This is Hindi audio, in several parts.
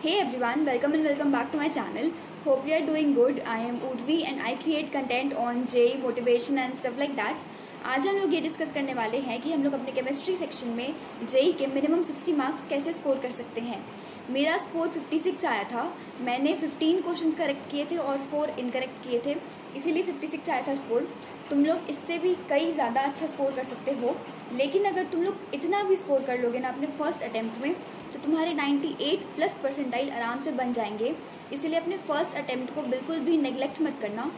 Hey everyone, welcome back to my channel. Hope you are doing good. I am Udvi and I create content on JEE, motivation and stuff like that. आज हम लोग ये डिस्कस करने वाले हैं कि हम लोग अपने केमिस्ट्री सेक्शन में JEE के मिनिमम 60 मार्क्स कैसे स्कोर कर सकते हैं। मेरा स्कोर 56 आया था। मैंने 15 क्वेश्चंस करेक्ट किए थे और 4 इनकरेक्ट किए थे, इसीलिए 56 आया था स्कोर। तुम लोग इससे भी कई ज़्यादा अच्छा स्कोर कर सकते हो, लेकिन अगर तुम लोग इतना भी स्कोर कर लोगे ना अपने फर्स्ट अटैम्प्ट में तो तुम्हारे 98+ परसेंटाइल आराम से बन जाएंगे। इसलिए अपने फर्स्ट अटैम्प्ट को बिल्कुल भी नेगलेक्ट मत करना।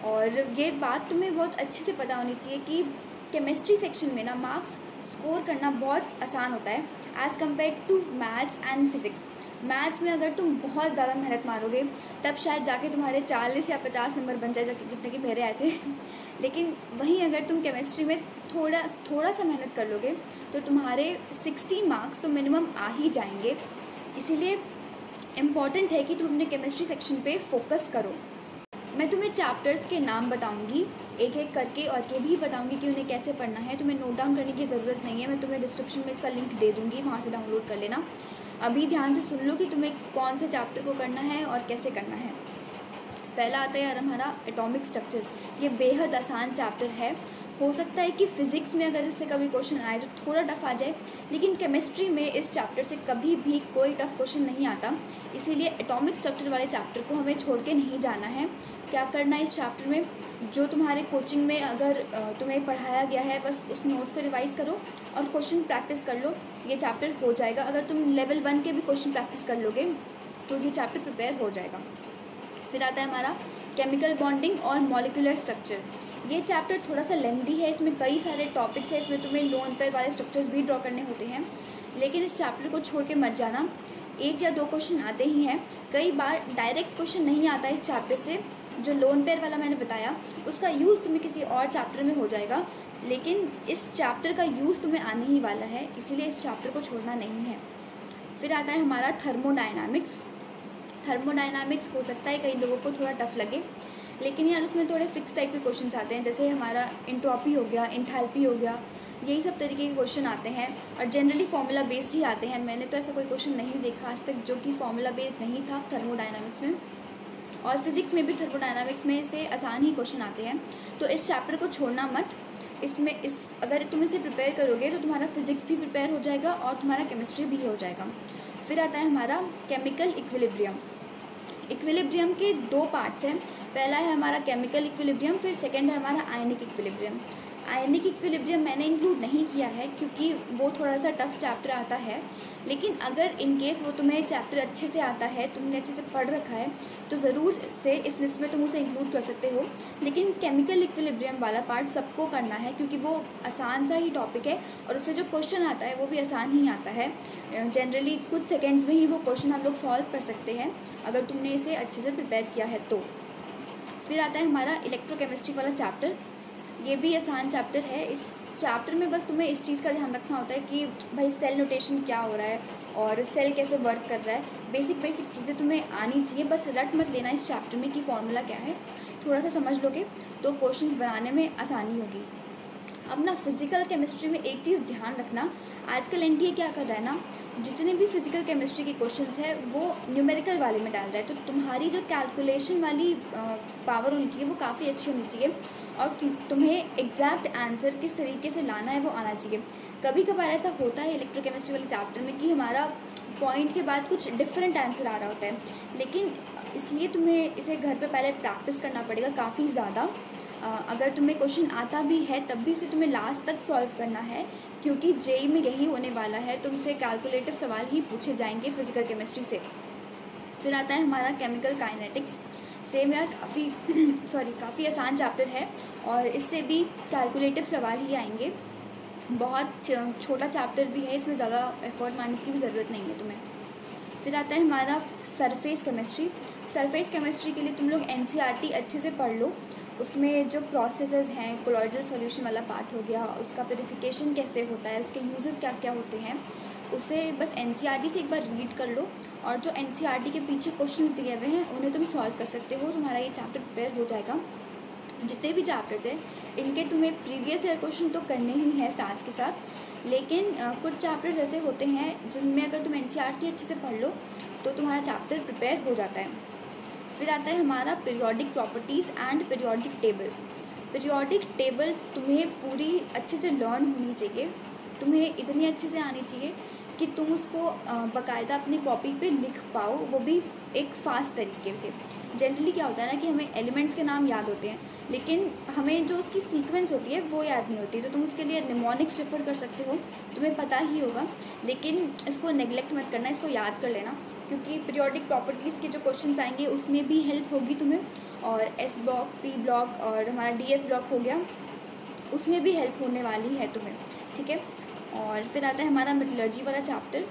और ये बात तुम्हें बहुत अच्छे से पता होनी चाहिए कि केमिस्ट्री सेक्शन में ना मार्क्स स्कोर करना बहुत आसान होता है as compared to maths and physics. Maths में अगर तुम बहुत ज़्यादा मेहनत मारोगे तब शायद जाके तुम्हारे 40 या 50 नंबर बन जाए, जितने कि मेरे आए थे। लेकिन वहीं अगर तुम केमिस्ट्री में थोड़ा सा मेहनत कर लोगे तो तुम्हारे 60 मार्क्स तो मिनिमम आ ही जाएंगे। इसीलिए इम्पॉर्टेंट है कि तुम अपने केमिस्ट्री सेक्शन पे फोकस करो। मैं तुम्हें चैप्टर्स के नाम बताऊंगी एक एक करके, और ये भी बताऊंगी कि उन्हें कैसे पढ़ना है। तुम्हें नोट डाउन करने की ज़रूरत नहीं है, मैं तुम्हें डिस्क्रिप्शन में इसका लिंक दे दूँगी, वहाँ से डाउनलोड कर लेना। अभी ध्यान से सुन लो कि तुम्हें कौन से चैप्टर को करना है और कैसे करना है। पहला आता है हमारा एटॉमिक स्ट्रक्चर। ये बेहद आसान चैप्टर है। हो सकता है कि फिज़िक्स में अगर इससे कभी क्वेश्चन आए तो थोड़ा टफ आ जाए, लेकिन केमिस्ट्री में इस चैप्टर से कभी भी कोई टफ क्वेश्चन नहीं आता। इसीलिए एटॉमिक स्ट्रक्चर वाले चैप्टर को हमें छोड़ के नहीं जाना है। क्या करना है इस चैप्टर में, जो तुम्हारे कोचिंग में अगर तुम्हें पढ़ाया गया है बस उस नोट्स को रिवाइज करो और क्वेश्चन प्रैक्टिस कर लो, ये चैप्टर हो जाएगा। अगर तुम लेवल 1 के भी क्वेश्चन प्रैक्टिस कर लोगे तो ये चैप्टर प्रिपेयर हो जाएगा। फिर आता है हमारा केमिकल बॉन्डिंग और मॉलिक्यूलर स्ट्रक्चर। ये चैप्टर थोड़ा सा लेंदी है, इसमें कई सारे टॉपिक्स हैं, इसमें तुम्हें लोन पेयर वाले स्ट्रक्चर्स भी ड्रॉ करने होते हैं। लेकिन इस चैप्टर को छोड़ के मत जाना, 1 या 2 क्वेश्चन आते ही हैं। कई बार डायरेक्ट क्वेश्चन नहीं आता इस चैप्टर से। जो लोन पेयर वाला मैंने बताया उसका यूज़ तुम्हें किसी और चैप्टर में हो जाएगा, लेकिन इस चैप्टर का यूज़ तुम्हें आने ही वाला है, इसीलिए इस चैप्टर को छोड़ना नहीं है। फिर आता है हमारा थर्मोडायनामिक्स। थर्मोडायनामिक्स हो सकता है कई लोगों को थोड़ा टफ लगे, लेकिन यार उसमें थोड़े फिक्स टाइप के क्वेश्चंस आते हैं, जैसे हमारा एंट्रोपी हो गया, एंथैल्पी हो गया, यही सब तरीके के क्वेश्चन आते हैं और जनरली फार्मूला बेस्ड ही आते हैं। मैंने तो ऐसा कोई क्वेश्चन नहीं देखा आज तक जो कि फार्मूला बेस्ड नहीं था थर्मोडायनामिक्स में। और फिज़िक्स में भी थर्मोडायनामिक्स में से आसान ही क्वेश्चन आते हैं, तो इस चैप्टर को छोड़ना मत। अगर तुम इसे प्रिपेयर करोगे तो तुम्हारा फिज़िक्स भी प्रिपेयर हो जाएगा और तुम्हारा केमिस्ट्री भी हो जाएगा। फिर आता है हमारा केमिकल इक्विलिब्रियम। इक्विलिब्रियम के 2 पार्ट्स हैं। पहला है हमारा केमिकल इक्विलिब्रियम, फिर सेकंड है हमारा आयनिक इक्विलिब्रियम। आयनिक इक्विलिब्रियम मैंने इंक्लूड नहीं किया है क्योंकि वो थोड़ा सा टफ चैप्टर आता है, लेकिन अगर इन केस वो तुम्हें चैप्टर अच्छे से आता है, तुमने अच्छे से पढ़ रखा है, तो ज़रूर से इस लिस्ट में तुम उसे इंक्लूड कर सकते हो। लेकिन केमिकल इक्विलिब्रियम वाला पार्ट सबको करना है क्योंकि वो आसान सा ही टॉपिक है और उससे जो क्वेश्चन आता है वो भी आसान ही आता है। जनरली कुछ सेकेंड्स में ही वो क्वेश्चन हम लोग सॉल्व कर सकते हैं अगर तुमने इसे अच्छे से प्रिपेयर किया है तो। फिर आता है हमारा इलेक्ट्रोकेमिस्ट्री वाला चैप्टर। ये भी आसान चैप्टर है। इस चैप्टर में बस तुम्हें इस चीज़ का ध्यान रखना होता है कि भाई सेल नोटेशन क्या हो रहा है और सेल कैसे वर्क कर रहा है। बेसिक चीज़ें तुम्हें आनी चाहिए, बस रट मत लेना इस चैप्टर में कि फॉर्मूला क्या है। थोड़ा सा समझ लोगे तो क्वेश्चंस बनाने में आसानी होगी। अब ना फिज़िकल केमिस्ट्री में एक चीज़ ध्यान रखना, आजकल एनटीए क्या कर रहा है ना, जितने भी फिज़िकल केमिस्ट्री के क्वेश्चंस है वो न्यूमेरिकल वाले में डाल रहा है। तो तुम्हारी जो कैलकुलेशन वाली पावर होनी चाहिए वो काफ़ी अच्छी होनी चाहिए और तुम्हें एग्जैक्ट आंसर किस तरीके से लाना है वो आना चाहिए। कभी कभार ऐसा होता है इलेक्ट्रोकेमिस्ट्री वाले चैप्टर में कि हमारा पॉइंट के बाद कुछ डिफरेंट आंसर आ रहा होता है, लेकिन इसलिए तुम्हें इसे घर पे पहले प्रैक्टिस करना पड़ेगा काफ़ी ज़्यादा। अगर तुम्हें क्वेश्चन आता भी है तब भी उसे तुम्हें लास्ट तक सॉल्व करना है क्योंकि जेईई में यही होने वाला है, तुमसे कैलकुलेटिव सवाल ही पूछे जाएंगे फिजिकल केमिस्ट्री से। फिर आता है हमारा केमिकल काइनेटिक्स। सेम यार काफ़ी आसान चैप्टर है और इससे भी कैलकुलेटिव सवाल ही आएंगे। बहुत छोटा चैप्टर भी है, इसमें ज़्यादा एफर्ट मारने की भी ज़रूरत नहीं है तुम्हें। फिर आता है हमारा सरफेस केमिस्ट्री। सरफेस केमिस्ट्री के लिए तुम लोग एनसीईआरटी अच्छे से पढ़ लो। उसमें जो प्रोसेसेस हैं, कोलॉइडल सॉल्यूशन वाला पार्ट हो गया, उसका प्यूरिफिकेशन कैसे होता है, उसके यूजेस क्या क्या होते हैं, उसे बस एनसीईआरटी से एक बार रीड कर लो और जो एनसीईआरटी के पीछे क्वेश्चंस दिए हुए हैं उन्हें तुम सॉल्व कर सकते हो। तुम्हारा ये चैप्टर प्रिपेयर हो जाएगा। जितने भी चैप्टर्स हैं इनके तुम्हें प्रीवियस ईयर क्वेश्चन तो करने ही हैं साथ के साथ, लेकिन कुछ चैप्टर्स ऐसे होते हैं जिनमें अगर तुम एनसीईआरटी अच्छे से पढ़ लो तो तुम्हारा चैप्टर प्रिपेयर हो जाता है। फिर आता है हमारा periodic properties and periodic table. Periodic table तुम्हें पूरी अच्छे से लर्न होनी चाहिए, तुम्हें इतनी अच्छे से आनी चाहिए कि तुम उसको बाकायदा अपनी कॉपी पे लिख पाओ, वो भी एक फास्ट तरीके से। जनरली क्या होता है ना कि हमें एलिमेंट्स के नाम याद होते हैं, लेकिन हमें जो उसकी सीक्वेंस होती है वो याद नहीं होती। तो तुम उसके लिए निमोनिक्स रेफर कर सकते हो, तुम्हें पता ही होगा, लेकिन इसको नेग्लेक्ट मत करना, इसको याद कर लेना, क्योंकि पीरियोडिक प्रॉपर्टीज़ के जो क्वेश्चंस आएंगे उसमें भी हेल्प होगी तुम्हें। और एस ब्लॉक, पी ब्लॉक और हमारा डीएफ ब्लॉक हो गया, उसमें भी हेल्प होने वाली है तुम्हें, ठीक है। और फिर आता है हमारा मेटलर्जी वाला चैप्टर।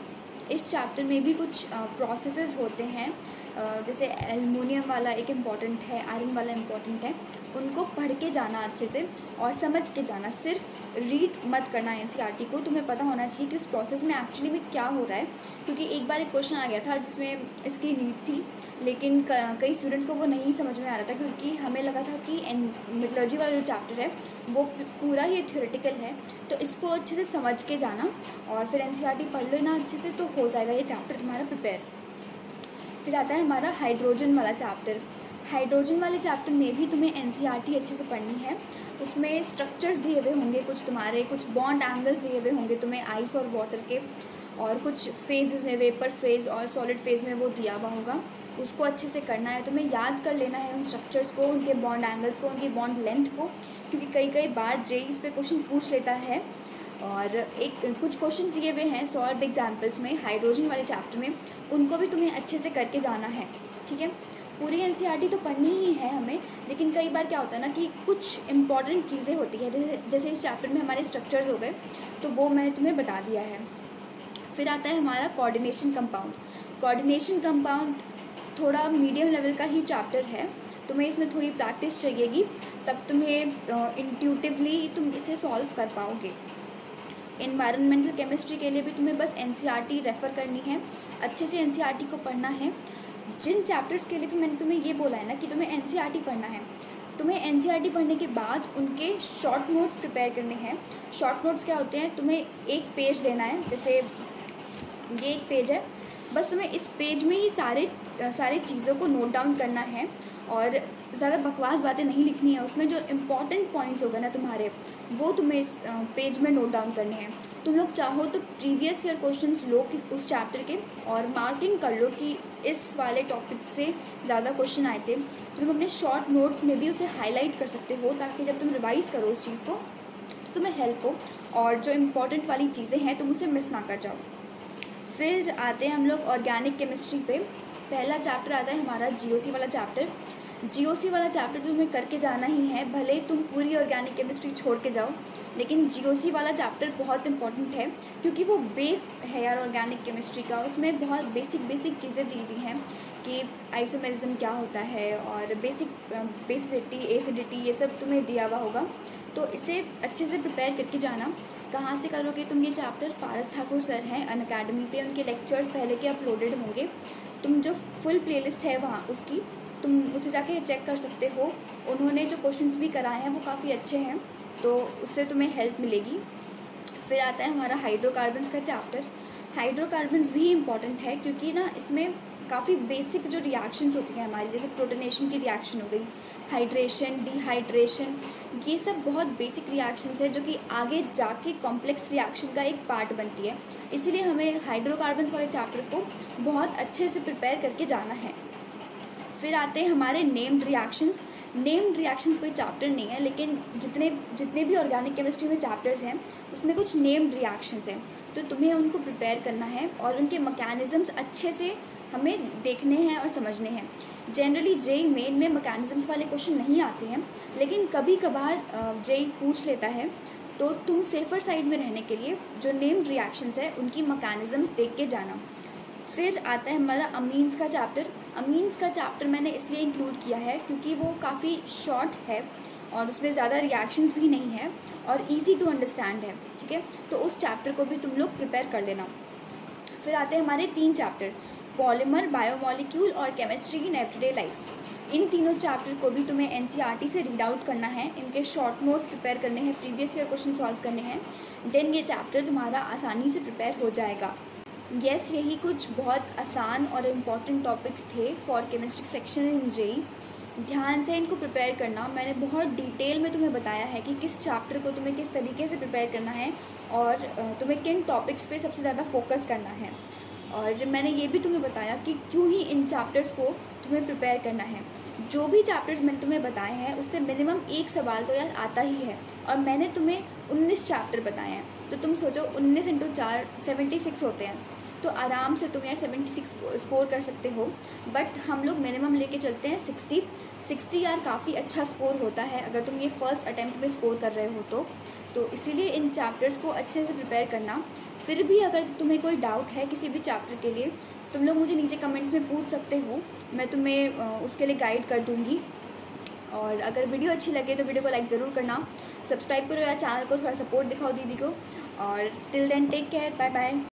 इस चैप्टर में भी कुछ प्रोसेसेस होते हैं, जैसे एल्युमिनियम वाला एक इम्पॉर्टेंट है, आयरन वाला इम्पॉर्टेंट है, उनको पढ़ के जाना अच्छे से और समझ के जाना, सिर्फ रीड मत करना एनसीईआरटी को। तुम्हें पता होना चाहिए कि उस प्रोसेस में एक्चुअली में क्या हो रहा है, क्योंकि एक बार एक क्वेश्चन आ गया था जिसमें इसकी नीड थी, लेकिन कई स्टूडेंट्स को वो नहीं समझ में आ रहा था, क्योंकि हमें लगा था कि मेटलर्जी वाला जो चैप्टर है वो पूरा ही थ्योरेटिकल है। तो इसको अच्छे से समझ के जाना और फिर एनसीईआरटी पढ़ लेना अच्छे से, तो हो जाएगा ये चैप्टर तुम्हारा प्रिपेयर। फिर आता है हमारा हाइड्रोजन वाला चैप्टर। हाइड्रोजन वाले चैप्टर में भी तुम्हें एनसीईआरटी अच्छे से पढ़नी है। उसमें स्ट्रक्चर्स दिए हुए होंगे कुछ बॉन्ड एंगल्स दिए हुए होंगे तुम्हें आइस और वाटर के, और कुछ फेजेस में, वेपर फेज और सॉलिड फेज में वो दिया हुआ होगा, उसको अच्छे से करना है। तुम्हें याद कर लेना है उन स्ट्रक्चर्स को, उनके बॉन्ड एंगल्स को, उनकी बॉन्ड लेंथ को, क्योंकि कई बार जेई इस पे क्वेश्चन पूछ लेता है। और कुछ क्वेश्चन दिए हुए हैं सॉल्व एग्जाम्पल्स में हाइड्रोजन वाले चैप्टर में, उनको भी तुम्हें अच्छे से करके जाना है, ठीक है। पूरी एनसीईआरटी तो पढ़नी ही है हमें, लेकिन कई बार क्या होता है ना कि कुछ इंपॉर्टेंट चीज़ें होती है, जैसे इस चैप्टर में हमारे स्ट्रक्चर्स हो गए, तो वो मैंने तुम्हें बता दिया है। फिर आता है हमारा कोऑर्डिनेशन कंपाउंड। कोऑर्डिनेशन कंपाउंड थोड़ा मीडियम लेवल का ही चैप्टर है, तुम्हें इसमें थोड़ी प्रैक्टिस चाहिएगी, तब तुम्हें इंट्यूटिवली तुम इसे सॉल्व कर पाओगे। एनवायरनमेंटल केमिस्ट्री के लिए भी तुम्हें बस एनसीईआरटी रेफ़र करनी है, अच्छे से एनसीईआरटी को पढ़ना है। जिन चैप्टर्स के लिए भी मैंने तुम्हें ये बोला है ना कि तुम्हें एनसीईआरटी पढ़ना है, तुम्हें एनसीईआरटी पढ़ने के बाद उनके शॉर्ट नोट्स प्रिपेयर करने हैं। शॉर्ट नोट्स क्या होते हैं, तुम्हें एक पेज लेना है, जैसे ये एक पेज है, बस तुम्हें इस पेज में ही सारी चीज़ों को नोट डाउन करना है और ज़्यादा बकवास बातें नहीं लिखनी है। उसमें जो इम्पॉर्टेंट पॉइंट्स होगा ना तुम्हारे, वो तुम्हें इस पेज में नोट डाउन करने हैं। तुम लोग चाहो तो प्रीवियस ईयर क्वेश्चंस लो उस चैप्टर के और मार्किंग कर लो कि इस वाले टॉपिक से ज़्यादा क्वेश्चन आए थे, तो तुम अपने शॉर्ट नोट्स में भी उसे हाईलाइट कर सकते हो, ताकि जब तुम रिवाइज़ करो उस चीज़ को तो तुम्हें हेल्प हो और जो इम्पॉर्टेंट वाली चीज़ें हैं तुम उसे मिस ना कर जाओ। फिर आते हैं हम लोग ऑर्गेनिक केमिस्ट्री पे। पहला चैप्टर आता है हमारा जीओसी वाला चैप्टर। जीओसी वाला चैप्टर तुम्हें करके जाना ही है, भले तुम पूरी ऑर्गेनिक केमिस्ट्री छोड़ के जाओ, लेकिन जीओसी वाला चैप्टर बहुत इंपॉर्टेंट है, क्योंकि वो बेस है यार ऑर्गेनिक केमिस्ट्री का। उसमें बहुत बेसिक चीज़ें दी हुई हैं कि आइसोमेरिज्म क्या होता है और बेसिसिटी, एसिडिटी, ये सब तुम्हें दिया हुआ होगा। तो इसे अच्छे से प्रिपेयर करके जाना। कहाँ से करोगे तुम ये चैप्टर? पारस ठाकुर सर हैं अनअकैडमी पे, उनके लेक्चर्स पहले के अपलोडेड होंगे। तुम जो फुल प्लेलिस्ट है वहाँ उसकी तुम उसे जाके चेक कर सकते हो। उन्होंने जो क्वेश्चंस भी कराए हैं वो काफ़ी अच्छे हैं, तो उससे तुम्हें हेल्प मिलेगी। फिर आता है हमारा हाइड्रोकार्बन्स का चैप्टर। हाइड्रोकार्बन्स भी इम्पॉर्टेंट है, क्योंकि ना इसमें काफ़ी बेसिक जो रिएक्शंस होती हैं हमारी, जैसे प्रोटोनेशन की रिएक्शन हो गई, हाइड्रेशन, डिहाइड्रेशन, ये सब बहुत बेसिक रिएक्शंस है जो कि आगे जाके कॉम्प्लेक्स रिएक्शन का एक पार्ट बनती है। इसीलिए हमें हाइड्रोकार्बन्स वाले चैप्टर को बहुत अच्छे से प्रिपेयर करके जाना है। फिर आते हैं हमारे नेम्ड रिएक्शंस। नेम्ड रिएक्शंस कोई चैप्टर नहीं है, लेकिन जितने भी ऑर्गेनिक केमिस्ट्री में चैप्टर्स हैं उसमें कुछ नेम्ड रिएक्शंस हैं, तो तुम्हें उनको प्रिपेयर करना है और उनके मैकेनिज़म्स अच्छे से हमें देखने हैं और समझने हैं। जनरली जेई मेन में मैकेनिज़म्स वाले क्वेश्चन नहीं आते हैं, लेकिन कभी कभार जेई पूछ लेता है, तो तुम सेफ़र साइड में रहने के लिए जो नेम्ड रिएक्शंस है उनकी मैकेनिज़म्स देख के जाना। फिर आता है हमारा अमीन्स का चैप्टर। अमीन्स का चैप्टर मैंने इसलिए इंक्लूड किया है क्योंकि वो काफ़ी शॉर्ट है और उसमें ज़्यादा रिएक्शंस भी नहीं है और इजी टू अंडरस्टैंड है, ठीक है। तो उस चैप्टर को भी तुम लोग प्रिपेयर कर लेना। फिर आते हैं हमारे 3 चैप्टर, पॉलीमर, बायोमॉलिक्यूल और केमिस्ट्री इन एवरीडे लाइफ। इन तीनों चैप्टर को भी तुम्हें एनसीईआरटी से रीड आउट करना है, इनके शॉर्ट नोट्स प्रिपेयर करने हैं, प्रीवियस ईयर क्वेश्चन सॉल्व करने हैं, देन ये चैप्टर तुम्हारा आसानी से प्रिपेयर हो जाएगा। यस, यही कुछ बहुत आसान और इम्पॉर्टेंट टॉपिक्स थे for chemistry section in JEE. ध्यान से इनको प्रिपेयर करना। मैंने बहुत डिटेल में तुम्हें बताया है कि किस चैप्टर को तुम्हें किस तरीके से प्रिपेयर करना है और तुम्हें किन टॉपिक्स पे सबसे ज़्यादा फोकस करना है। और मैंने ये भी तुम्हें बताया कि क्यों ही इन चैप्टर्स को तुम्हें प्रिपेयर करना है। जो भी चैप्टर्स मैंने तुम्हें बताए हैं उससे मिनिमम एक सवाल तो यार आता ही है, और मैंने तुम्हें 19 चैप्टर बताए हैं। तो तुम सोचो 19 इंटू 4 76 होते हैं, तो आराम से तुम यार 76 स्कोर कर सकते हो। बट हम लोग मिनिमम लेके चलते हैं 60 यार काफ़ी अच्छा स्कोर होता है अगर तुम ये फर्स्ट अटैम्प्ट में स्कोर कर रहे हो तो इसीलिए इन चैप्टर्स को अच्छे से प्रिपेयर करना। फिर भी अगर तुम्हें कोई डाउट है किसी भी चैप्टर के लिए, तुम लोग मुझे नीचे कमेंट में पूछ सकते हो, मैं तुम्हें उसके लिए गाइड कर दूँगी। और अगर वीडियो अच्छी लगे तो वीडियो को लाइक ज़रूर करना, सब्सक्राइब करो यार चैनल को, थोड़ा सपोर्ट दिखाओ दीदी को। और till then take care, bye bye.